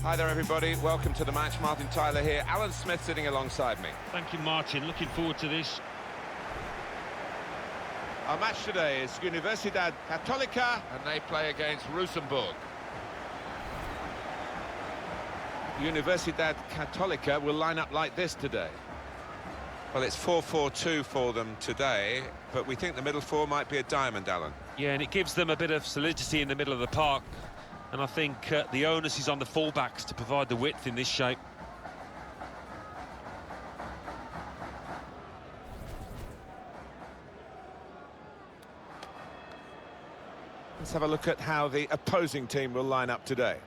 Hi there, everybody. Welcome to the match. Martin Tyler here. Alan Smith sitting alongside me. Thank you, Martin. Looking forward to this. Our match today is Universidad Católica, and they play against Rosenborg. Universidad Católica will line up like this today. Well, it's 4-4-2 for them today, but we think the middle four might be a diamond, Alan. Yeah, and it gives them a bit of solidity in the middle of the park. And I think the onus is on the fullbacks to provide the width in this shape. Let's have a look at how the opposing team will line up today.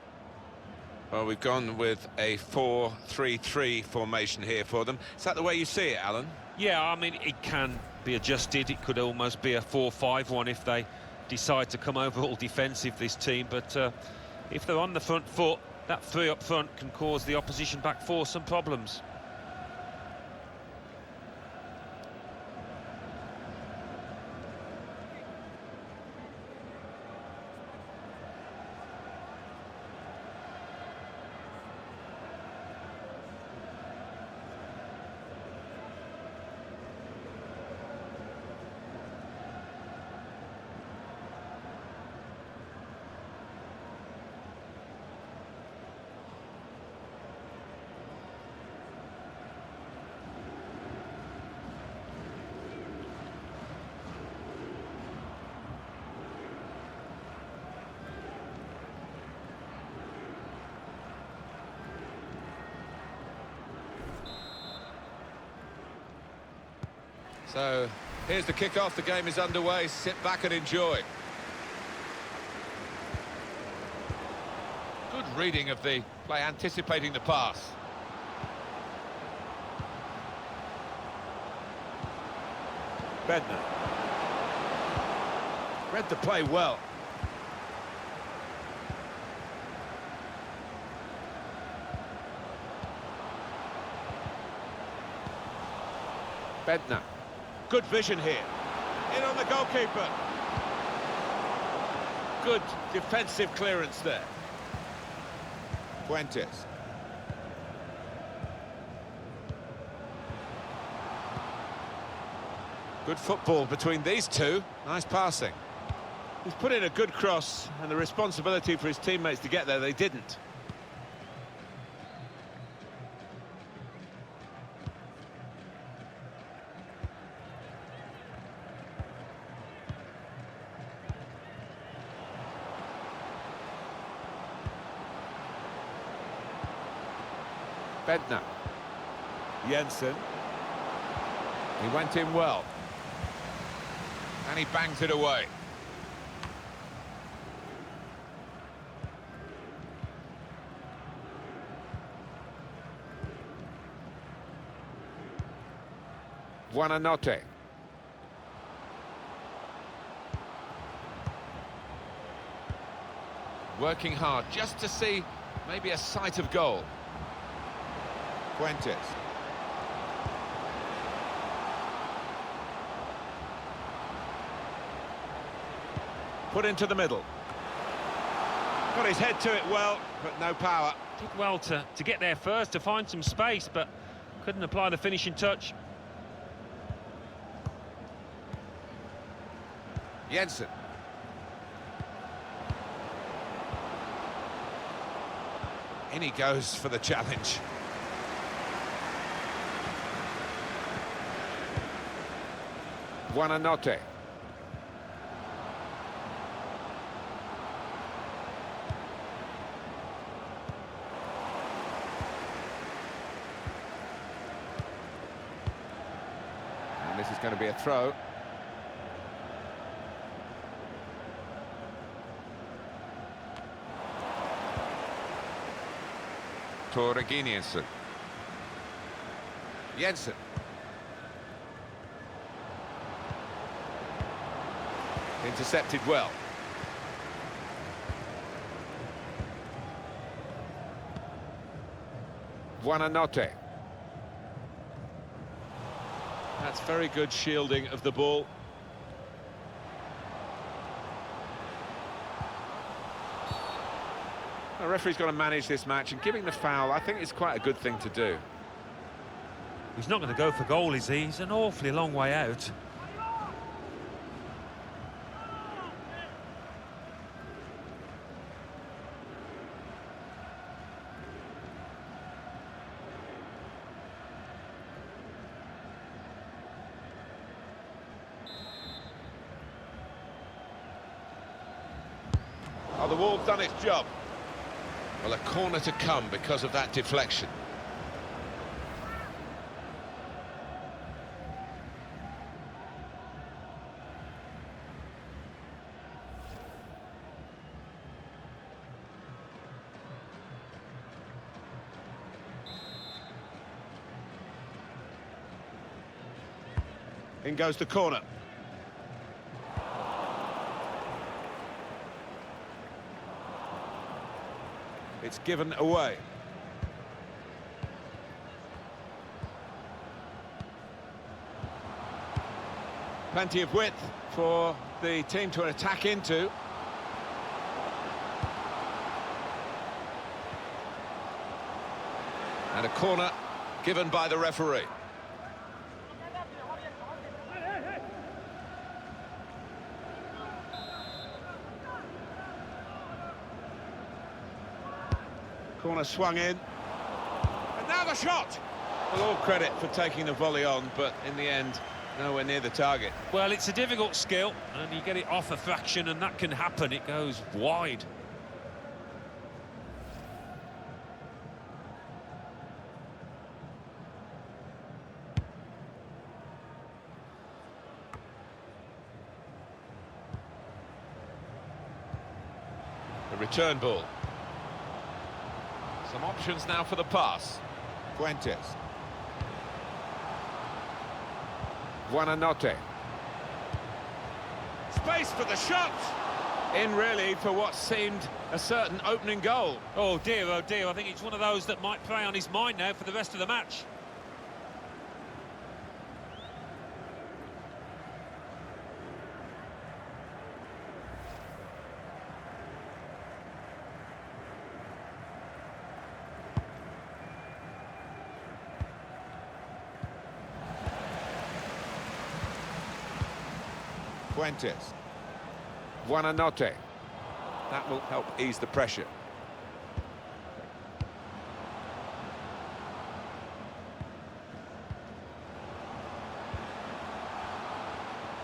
Well, we've gone with a 4-3-3 formation here for them. Is that the way you see it, Alan? Yeah, I mean, it can be adjusted. It could almost be a 4-5-1 if they decide to come over all defensive, this team. But if they're on the front foot, that three up front can cause the opposition back four some problems. So, here's the kick-off. The game is underway. Sit back and enjoy. Good reading of the play, anticipating the pass. Bednar. Read the play well. Bednar. Good vision here. In on the goalkeeper. Good defensive clearance there. Fuentes. Good football between these two. Nice passing. He's put in a good cross, and the responsibility for his teammates to get there, they didn't. Bednar. Jensen. He went in well. And he bangs it away. Buonanotte. Working hard just to see maybe a sight of goal. Fuentes. Put into the middle. Got his head to it well, but no power. Did well to get there first, to find some space, but couldn't apply the finishing touch. Jensen. In he goes for the challenge. Buonanotte. And this is going to be a throw. Torreginius. Jensen. Intercepted well. Buonanotte. That's very good shielding of the ball. The referee's got to manage this match, and giving the foul, I think, is quite a good thing to do. He's not going to go for goal, is he? He's an awfully long way out. Oh, the wall's done its job. Well, a corner to come because of that deflection. In goes the corner. It's given away. Plenty of width for the team to attack into. And a corner given by the referee. Corner swung in. And now the shot! Well, all credit for taking the volley on, but in the end, nowhere near the target. Well, it's a difficult skill, and you get it off a fraction, and that can happen. It goes wide. The return ball. Some options now for the pass. Fuentes. Buonanotte. Space for the shot! In really for what seemed a certain opening goal. Oh dear, I think it's one of those that might prey on his mind now for the rest of the match. Fuentes. Buonanotte. That will help ease the pressure.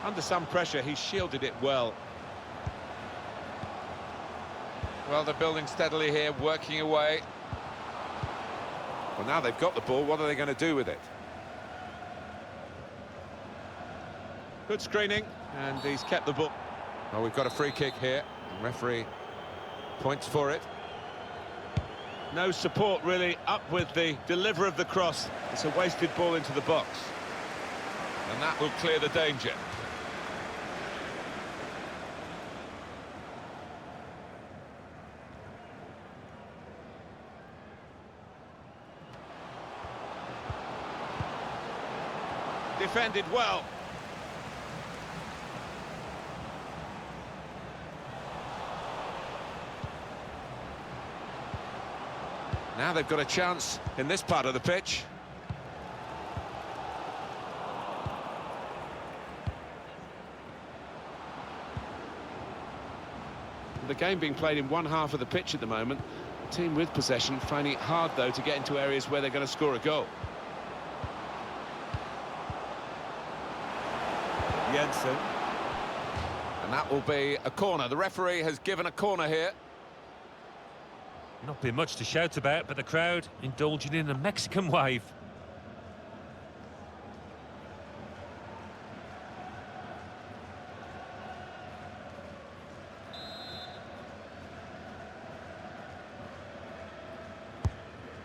Under some pressure, he shielded it well. Well, they're building steadily here, working away. Well, now they've got the ball, what are they going to do with it? Good screening, and he's kept the ball. Well, we've got a free kick here. The referee points for it. No support, really, up with the deliver of the cross. It's a wasted ball into the box. And that will clear the danger. Defended well. Now they've got a chance in this part of the pitch. The game being played in one half of the pitch at the moment. The team with possession finding it hard, though, to get into areas where they're going to score a goal. Jensen. And that will be a corner. The referee has given a corner here. Not been much to shout about, but the crowd indulging in a Mexican wave.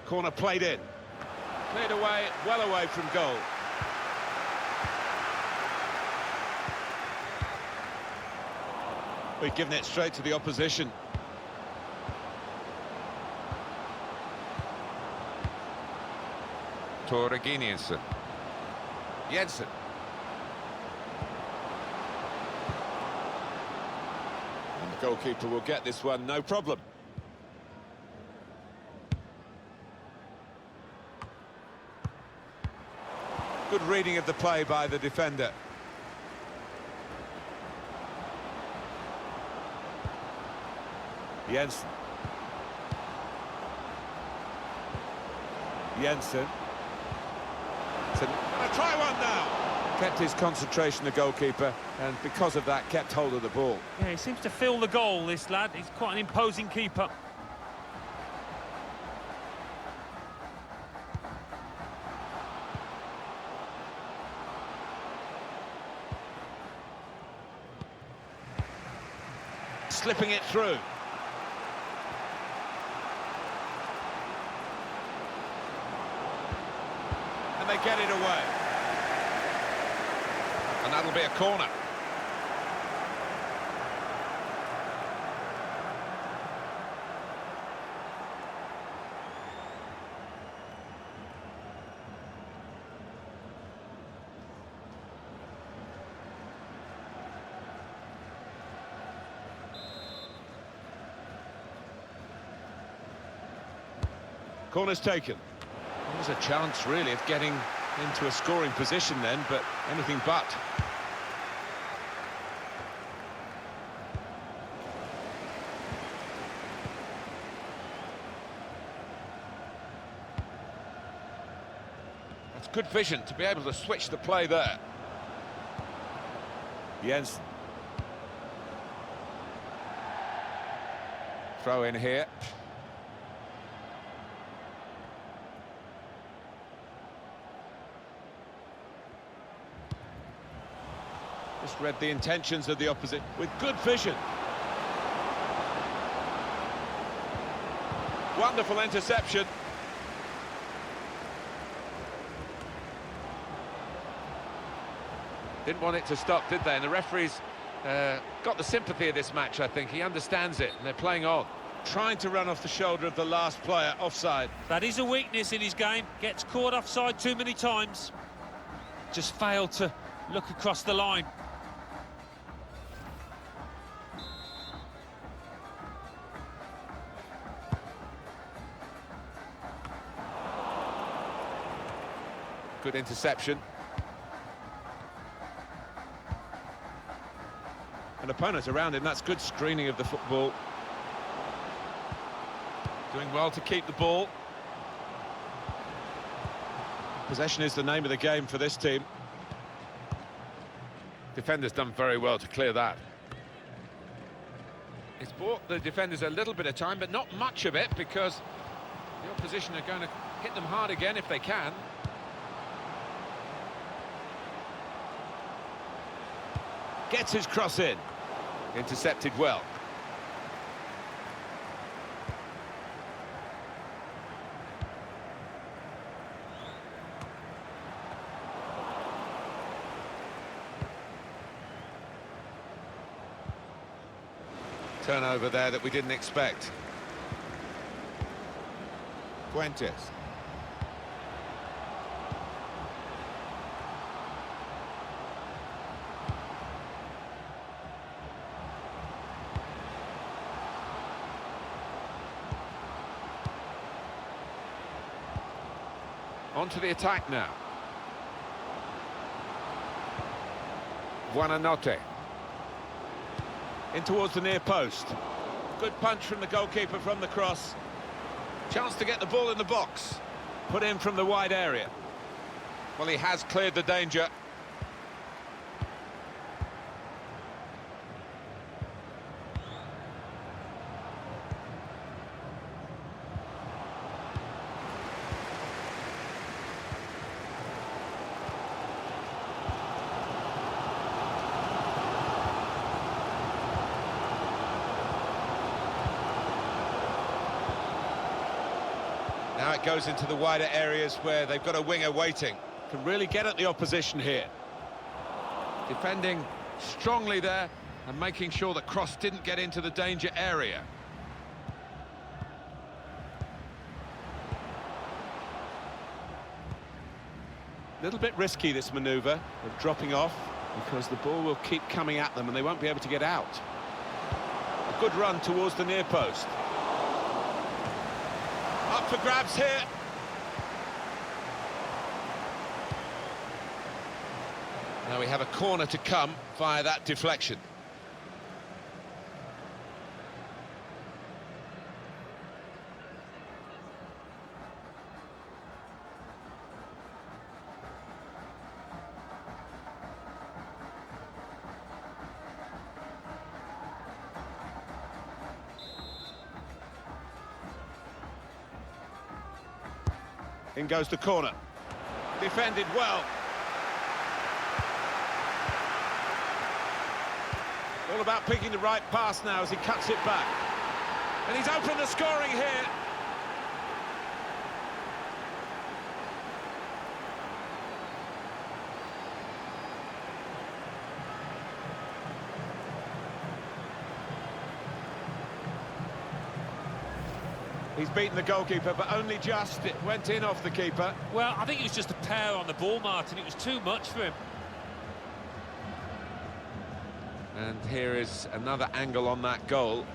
Corner played in. Cleared away, well away from goal. We've given it straight to the opposition. Jensen. Jensen. And the goalkeeper will get this one, no problem. Good reading of the play by the defender. Jensen. Gonna try one now. Kept his concentration, the goalkeeper, and because of that, kept hold of the ball. Yeah, he seems to fill the goal, this lad. He's quite an imposing keeper. Slipping it through. And they get it away. And that'll be a corner. Corner's taken. There's a chance, really, of getting into a scoring position then, but anything but. That's good vision to be able to switch the play there. Jens. Throw in here. Just read the intentions of the opposite with good vision. Wonderful interception. Didn't want it to stop, did they? And the referee's got the sympathy of this match, I think. He understands it, and they're playing on. Trying to run off the shoulder of the last player, offside. That is a weakness in his game. Gets caught offside too many times. Just failed to look across the line. Good interception. An opponent around him, that's good screening of the football. Doing well to keep the ball. Possession is the name of the game for this team. Defender's done very well to clear that. It's bought the defenders a little bit of time, but not much of it, because the opposition are going to hit them hard again if they can. Gets his cross in. Intercepted well. Turnover there that we didn't expect. Fuentes. On to the attack now. Buonanotte. In towards the near post. Good punch from the goalkeeper from the cross. Chance to get the ball in the box. Put in from the wide area. Well, he has cleared the danger. Now it goes into the wider areas where they've got a winger waiting. Can really get at the opposition here. Defending strongly there and making sure that cross didn't get into the danger area. A little bit risky, this manoeuvre of dropping off, because the ball will keep coming at them and they won't be able to get out. A good run towards the near post. Up for grabs here. Now we have a corner to come via that deflection. In goes the corner. Defended well. All about picking the right pass now as he cuts it back. And he's opened the scoring here. He's beaten the goalkeeper, but only just. It went in off the keeper. Well, I think it was just a pair on the ball, Martin. It was too much for him. And here is another angle on that goal.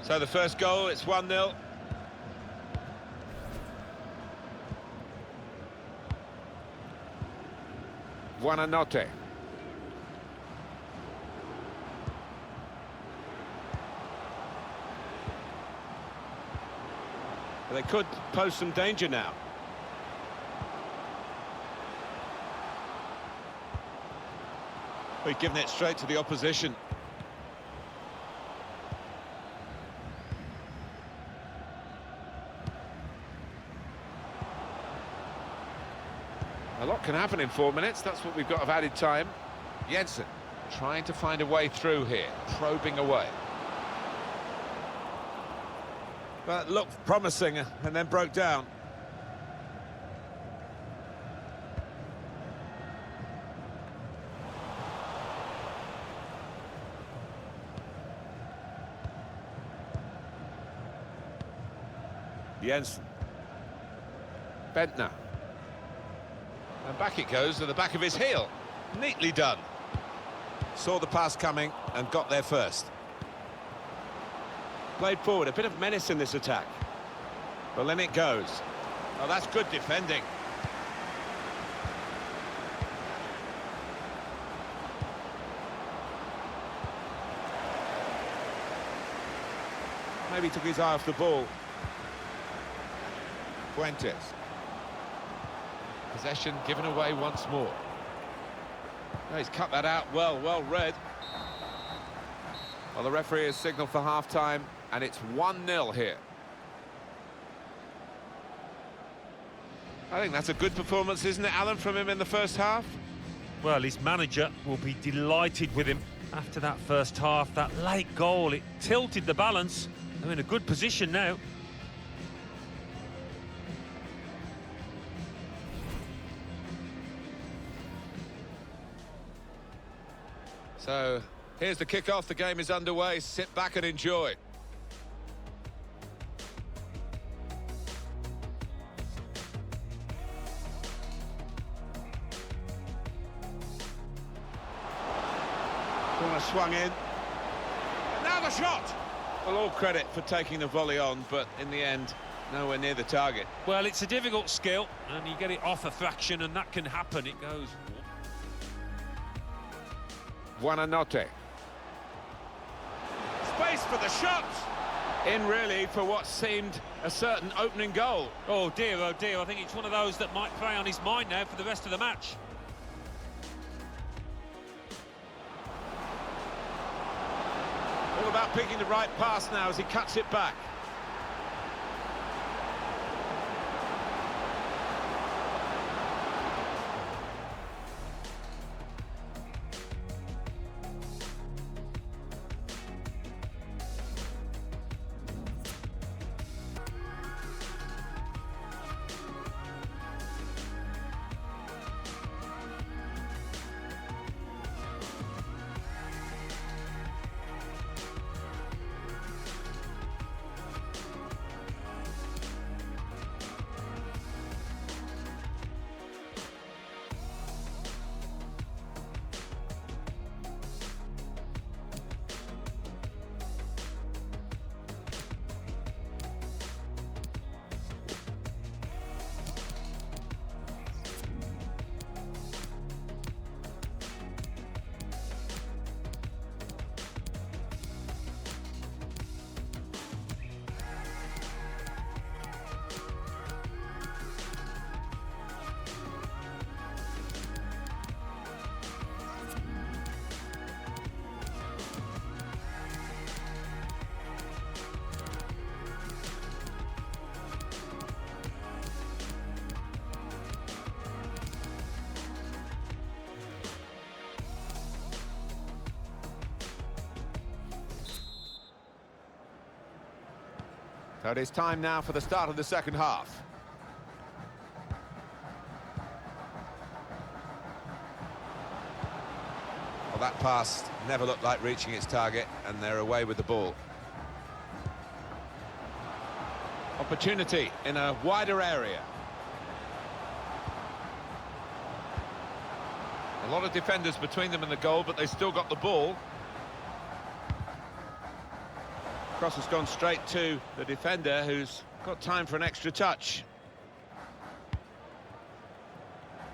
So the first goal, it's 1-0. Buonanotte. They could pose some danger now. We've given it straight to the opposition. A lot can happen in 4 minutes. That's what we've got of added time. Jensen trying to find a way through here, probing away. But looked promising and then broke down. Jensen. Bentner. And back it goes to the back of his heel. Neatly done. Saw the pass coming and got there first. Played forward, a bit of menace in this attack. Well, then it goes. Oh, that's good defending. Maybe took his eye off the ball. Fuentes. Possession given away once more. Oh, he's cut that out well read. Well, the referee has signalled for half-time, and it's 1-0 here. I think that's a good performance, isn't it, Alan, from him in the first half? Well, his manager will be delighted with him after that first half. That late goal, it tilted the balance. They're in a good position now. So, here's the kick-off. The game is underway. Sit back and enjoy. Corner swung in. Now the shot! Well, all credit for taking the volley on, but in the end, nowhere near the target. Well, it's a difficult skill, and you get it off a fraction, and that can happen. It goes... Buonanotte. Space for the shot! In really for what seemed a certain opening goal. Oh dear, I think it's one of those that might prey on his mind now for the rest of the match. All about picking the right pass now as he cuts it back. So it is time now for the start of the second half. Well, that pass never looked like reaching its target, and they're away with the ball. Opportunity in a wider area. A lot of defenders between them and the goal, but they still got the ball. Cross has gone straight to the defender, who's got time for an extra touch.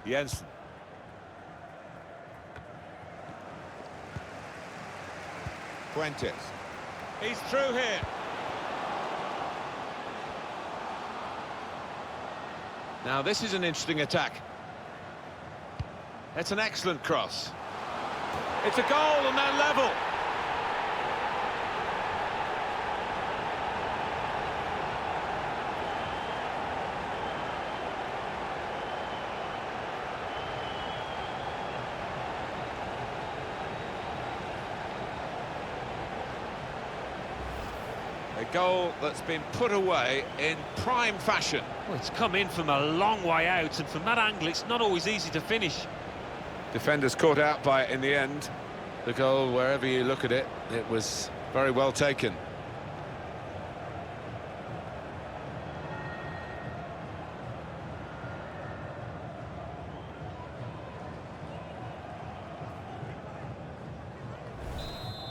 Jensen. Fuentes. He's through here. Now this is an interesting attack. It's an excellent cross. It's a goal and they're level. A goal that's been put away in prime fashion. Well, it's come in from a long way out, and from that angle, it's not always easy to finish. Defenders caught out by it in the end. The goal, wherever you look at it, it was very well taken.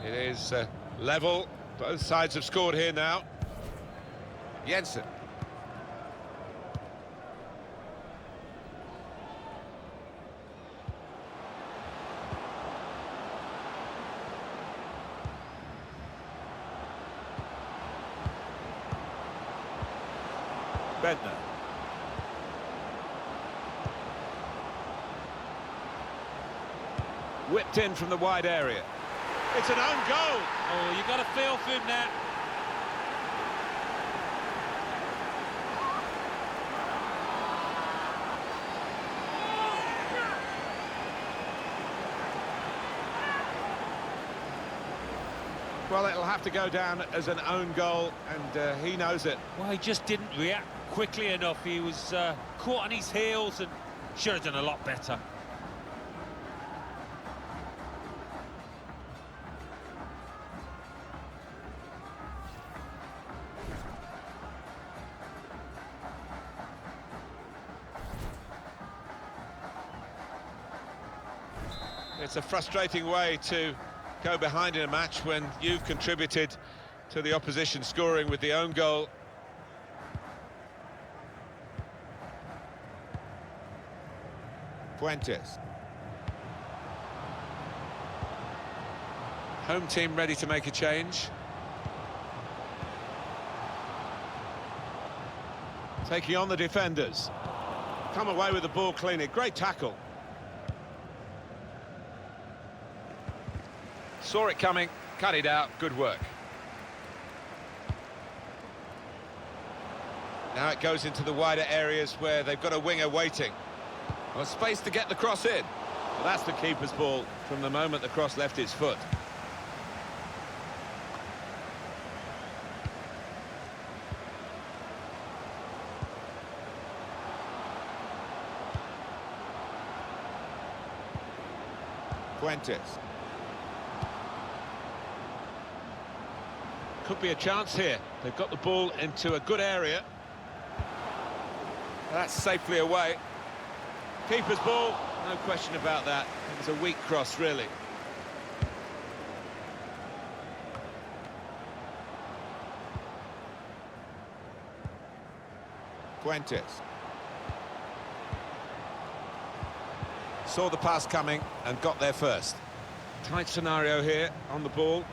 It is level. Both sides have scored here now. Jensen. Bednar. Whipped in from the wide area. It's an own goal. Oh, you got to feel for him now. Well, it'll have to go down as an own goal, and he knows it. Well, he just didn't react quickly enough. He was caught on his heels and should have done a lot better. It's a frustrating way to go behind in a match when you've contributed to the opposition scoring with the own goal. Fuentes. Home team ready to make a change. Taking on the defenders. Come away with the ball cleanly. Great tackle. Saw it coming, cut it out, good work. Now it goes into the wider areas where they've got a winger waiting. Well, space to get the cross in. Well, that's the keeper's ball from the moment the cross left its foot. Fuentes. Could be a chance here. They've got the ball into a good area. That's safely away. Keeper's ball, no question about that. It was a weak cross, really. Fuentes. Saw the pass coming and got there first. Tight scenario here on the ball.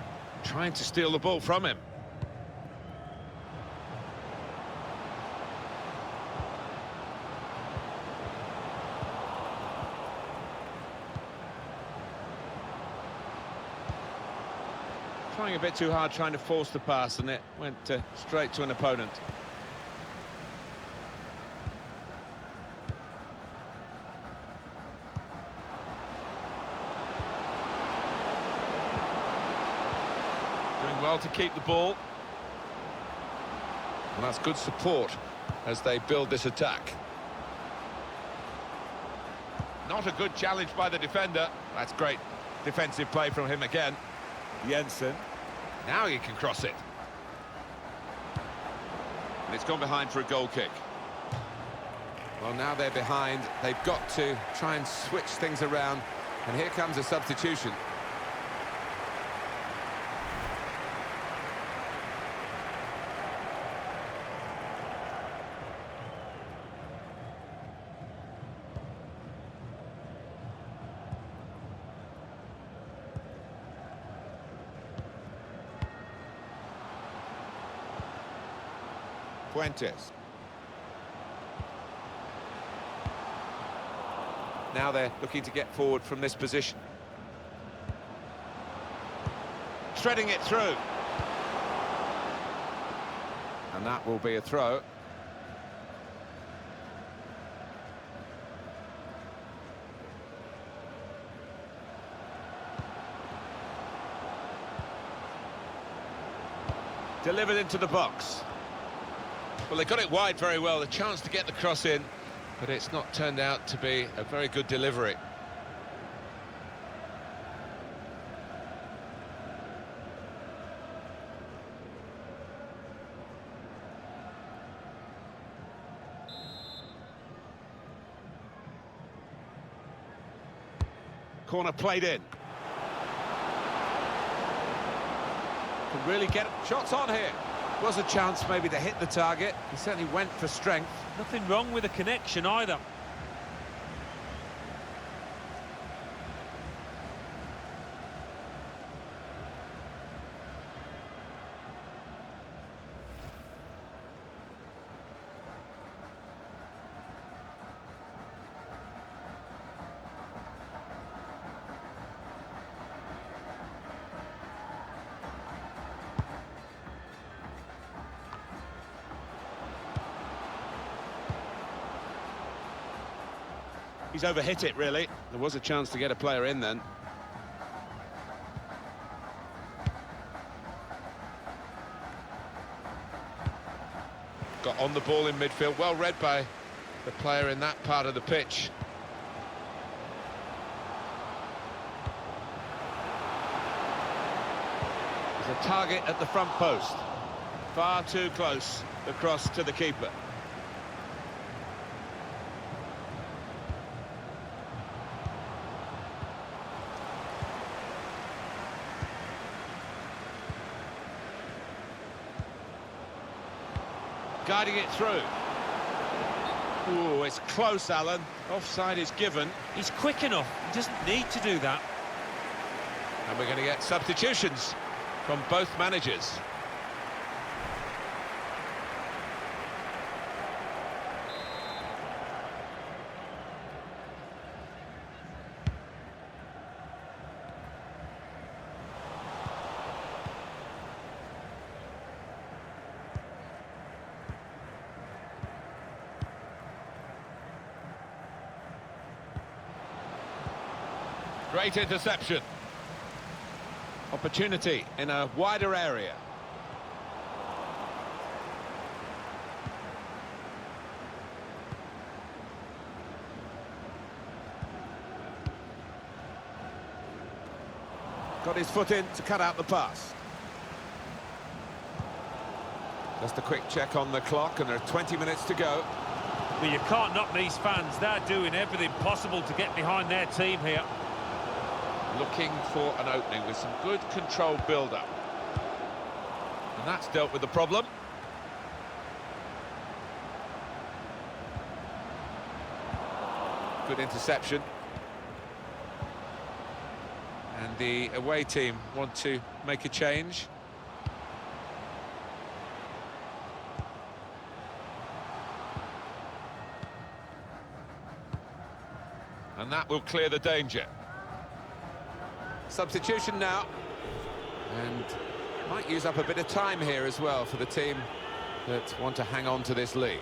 Trying to steal the ball from him. Trying a bit too hard, trying to force the pass, and it went straight to an opponent. Doing well to keep the ball. And that's good support as they build this attack. Not a good challenge by the defender. That's great defensive play from him again. Jensen. Now he can cross it. And it's gone behind for a goal kick. Well, now they're behind. They've got to try and switch things around. And here comes a substitution. Fuentes. Now they're looking to get forward from this position. Threading it through. And that will be a throw. Delivered into the box. Well, they got it wide very well, the chance to get the cross in, but it's not turned out to be a very good delivery. Corner played in. Can really get shots on here. Was a chance maybe to hit the target. He certainly went for strength. Nothing wrong with the connection either. He's overhit it, really. There was a chance to get a player in then. Got on the ball in midfield. Well read by the player in that part of the pitch. There's a target at the front post. Far too close, the cross to the keeper. Guiding it through. Ooh, it's close, Alan. Offside is given. He's quick enough. He doesn't need to do that. And we're going to get substitutions from both managers. Great interception. Opportunity in a wider area. Got his foot in to cut out the pass. Just a quick check on the clock, and there are 20 minutes to go. Well, you can't knock these fans. They're doing everything possible to get behind their team here. Looking for an opening with some good controlled build-up. And that's dealt with the problem. Good interception. And the away team want to make a change. And that will clear the danger. Substitution now, and might use up a bit of time here as well for the team that want to hang on to this lead.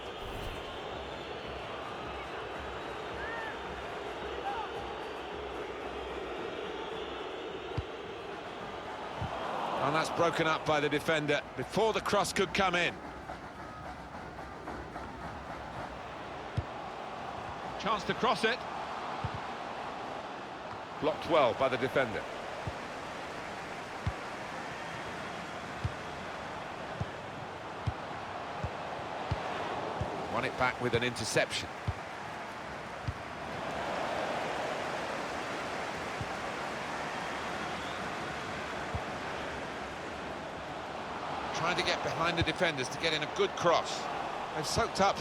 And that's broken up by the defender before the cross could come in. Chance to cross it. Blocked well by the defender. Won it back with an interception. Trying to get behind the defenders to get in a good cross. They've soaked up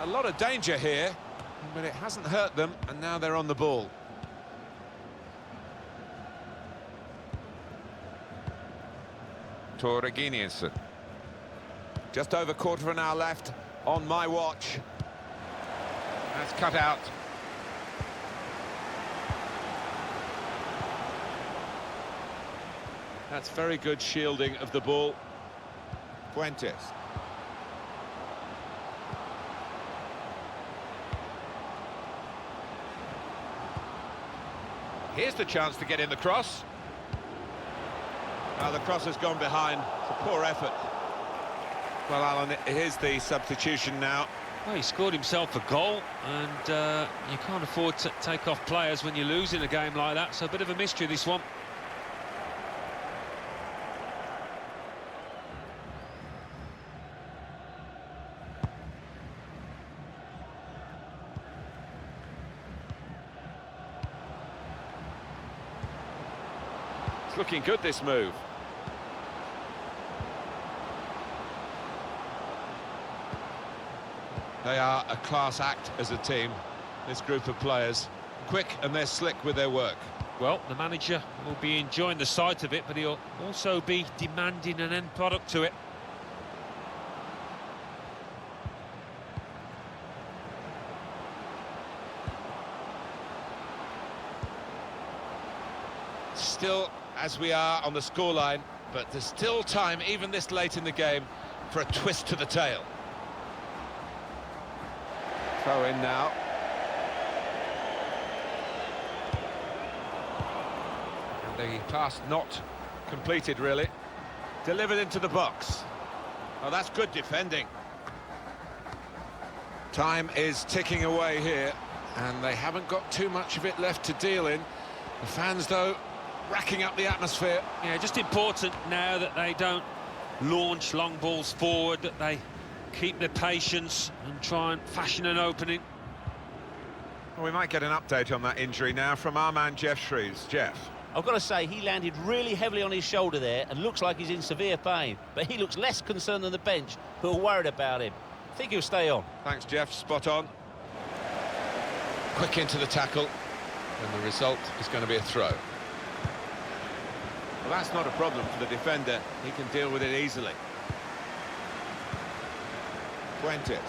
a lot of danger here, but it hasn't hurt them, and now they're on the ball. Torreginiusen. Just over quarter of an hour left on my watch. That's cut out. That's very good shielding of the ball. Fuentes. Here's the chance to get in the cross. Now the cross has gone behind. It's a poor effort. Well, Alan, here's the substitution now. Well, he scored himself a goal, and you can't afford to take off players when you're losing a game like that, so a bit of a mystery, this one. It's looking good, this move. They are a class act as a team, this group of players. Quick and they're slick with their work. Well, the manager will be enjoying the sight of it, but he'll also be demanding an end product to it. Still, as we are on the scoreline, but there's still time, even this late in the game, for a twist to the tail. Throw in now. And the pass not completed, really. Delivered into the box. Oh, that's good defending. Time is ticking away here, and they haven't got too much of it left to deal in. The fans, though, racking up the atmosphere. Yeah, just important now that they don't launch long balls forward, that they keep their patience and try and fashion an opening. Well, we might get an update on that injury now from our man Jeff Shrews. Jeff. I've got to say, he landed really heavily on his shoulder there and looks like he's in severe pain, but he looks less concerned than the bench, who are worried about him. I think he'll stay on. Thanks, Jeff. Spot on. Quick into the tackle, and the result is going to be a throw. Well, that's not a problem for the defender. He can deal with it easily. Fuentes.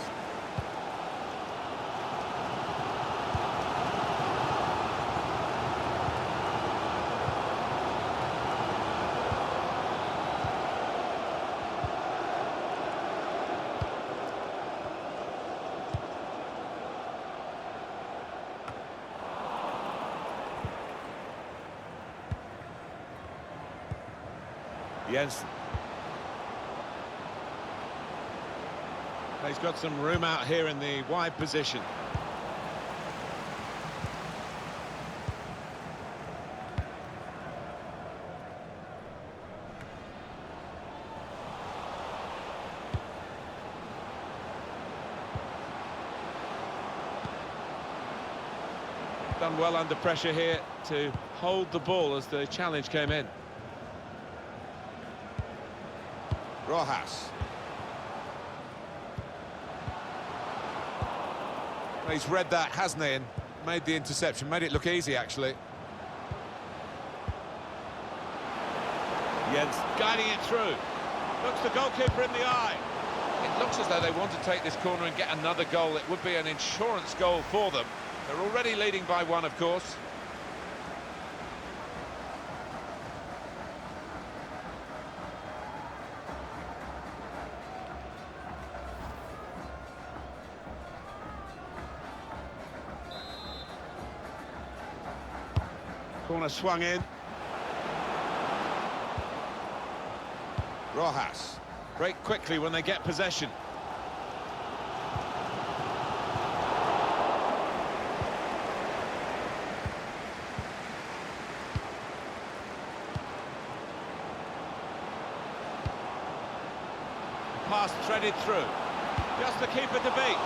Jensen. He's got some room out here in the wide position. Done well under pressure here to hold the ball as the challenge came in. Rojas. Well, he's read that, hasn't he, and made the interception, made it look easy, actually. Jens guiding it through. Looks the goalkeeper in the eye. It looks as though they want to take this corner and get another goal. It would be an insurance goal for them. They're already leading by one, of course. Corner swung in. Rojas break quickly when they get possession. pass threaded through. Just the keeper to beat.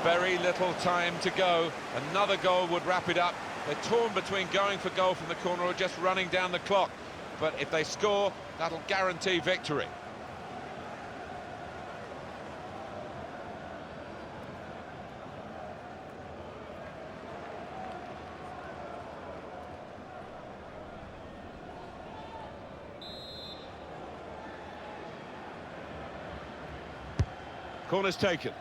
Very little time to go. Another goal would wrap it up. They're torn between going for goal from the corner or just running down the clock. But if they score, that'll guarantee victory. Corner's taken.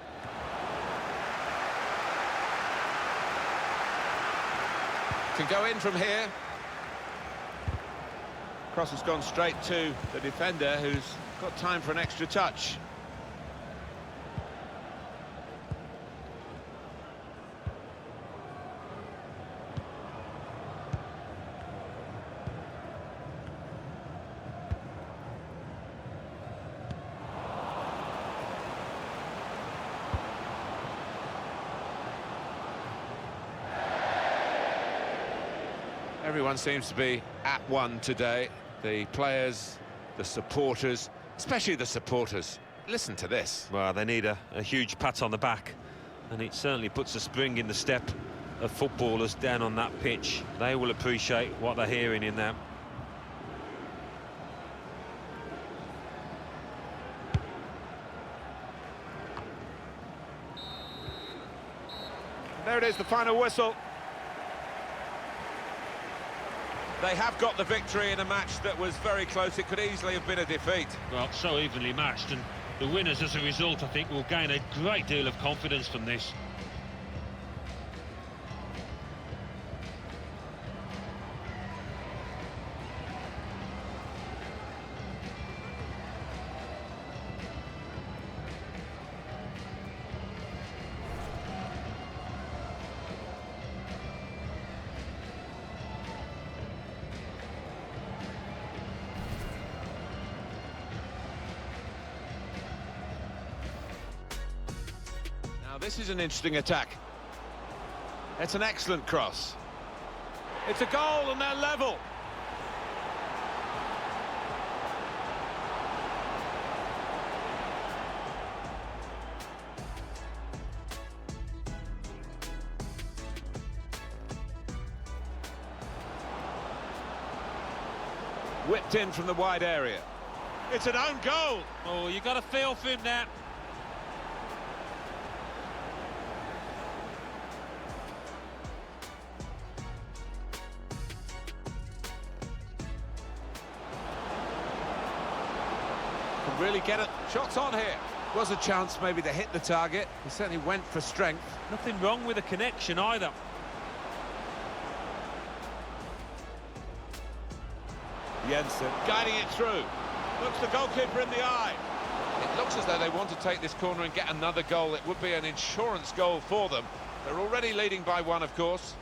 Can go in from here. Cross has gone straight to the defender, who's got time for an extra touch. Everyone seems to be at one today. The players, the supporters, especially the supporters. Listen to this. Well, they need a huge pat on the back, and it certainly puts a spring in the step of footballers down on that pitch. They will appreciate what they're hearing in there. There it is, the final whistle. They have got the victory in a match that was very close. It could easily have been a defeat. Well, so evenly matched, and the winners, as a result, I think, will gain a great deal of confidence from this. This is an interesting attack. It's an excellent cross. It's a goal and they're level. Whipped in from the wide area. It's an own goal. Oh, you got to feel for him now. Really get it. Shots on here. Was a chance maybe to hit the target. He certainly went for strength. Nothing wrong with the connection either. Jensen guiding it through. Looks the goalkeeper in the eye. It looks as though they want to take this corner and get another goal. It would be an insurance goal for them. They're already leading by one, of course.